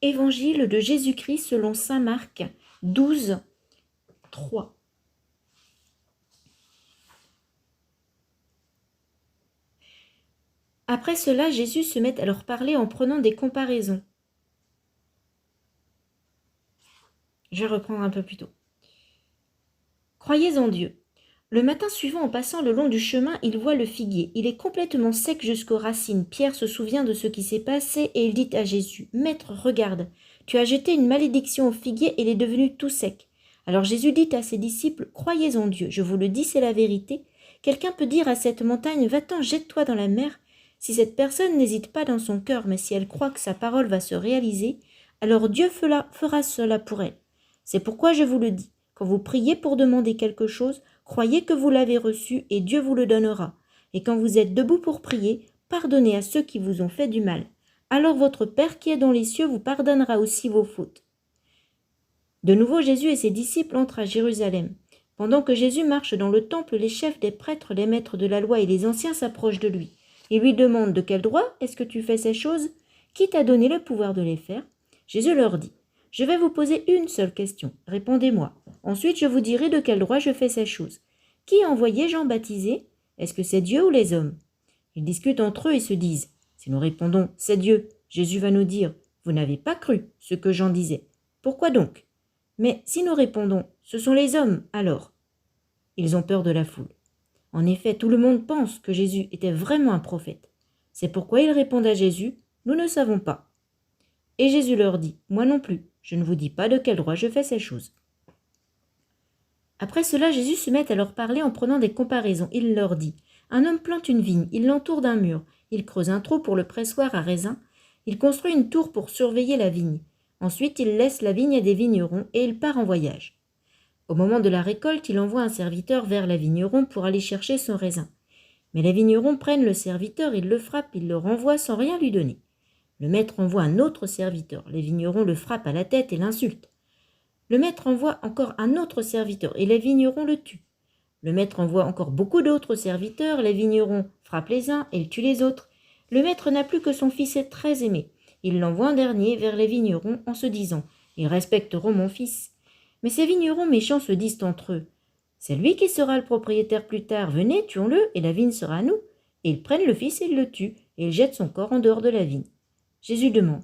Évangile de Jésus-Christ selon saint Marc 12, 3. Après cela, Jésus se met à leur parler en prenant des comparaisons. Je vais reprendre un peu plus tôt. Croyez en Dieu. Le matin suivant, en passant le long du chemin, il voit le figuier. Il est complètement sec jusqu'aux racines. Pierre se souvient de ce qui s'est passé et il dit à Jésus, « Maître, regarde, tu as jeté une malédiction au figuier et il est devenu tout sec. » Alors Jésus dit à ses disciples, « Croyez en Dieu, je vous le dis, c'est la vérité. Quelqu'un peut dire à cette montagne, « Va-t'en, jette-toi dans la mer. » Si cette personne n'hésite pas dans son cœur, mais si elle croit que sa parole va se réaliser, alors Dieu fera cela pour elle. C'est pourquoi je vous le dis. Quand vous priez pour demander quelque chose, croyez que vous l'avez reçu et Dieu vous le donnera. Et quand vous êtes debout pour prier, pardonnez à ceux qui vous ont fait du mal. Alors votre Père qui est dans les cieux vous pardonnera aussi vos fautes. De nouveau, Jésus et ses disciples entrent à Jérusalem. Pendant que Jésus marche dans le temple, les chefs des prêtres, les maîtres de la loi et les anciens s'approchent de lui. Ils lui demandent, « De quel droit est-ce que tu fais ces choses? Qui t'a donné le pouvoir de les faire ?» Jésus leur dit, « Je vais vous poser une seule question. Répondez-moi. Ensuite, je vous dirai de quel droit je fais ces choses. Qui a envoyé Jean baptiser? Est-ce que c'est Dieu ou les hommes? » Ils discutent entre eux et se disent, « Si nous répondons, c'est Dieu, Jésus va nous dire, vous n'avez pas cru ce que Jean disait. Pourquoi donc? Mais si nous répondons, ce sont les hommes, alors. » Ils ont peur de la foule. En effet, tout le monde pense que Jésus était vraiment un prophète. C'est pourquoi ils répondent à Jésus, « Nous ne savons pas. » Et Jésus leur dit, « Moi non plus, je ne vous dis pas de quel droit je fais ces choses. » Après cela, Jésus se met à leur parler en prenant des comparaisons. Il leur dit, « Un homme plante une vigne, il l'entoure d'un mur, il creuse un trou pour le pressoir à raisin, il construit une tour pour surveiller la vigne. Ensuite, il laisse la vigne à des vignerons et il part en voyage. Au moment de la récolte, il envoie un serviteur vers les vignerons pour aller chercher son raisin. Mais les vignerons prennent le serviteur, ils le frappent, ils le renvoient sans rien lui donner. Le maître envoie un autre serviteur, les vignerons le frappent à la tête et l'insultent. Le maître envoie encore un autre serviteur et les vignerons le tuent. Le maître envoie encore beaucoup d'autres serviteurs, les vignerons frappent les uns et tuent les autres. Le maître n'a plus que son fils très aimé. Il l'envoie un dernier vers les vignerons en se disant « Ils respecteront mon fils ». Mais ces vignerons méchants se disent entre eux « C'est lui qui sera le propriétaire plus tard, venez, tuons-le, et la vigne sera à nous. » Et ils prennent le fils et ils le tuent, et ils jettent son corps en dehors de la vigne. Jésus demande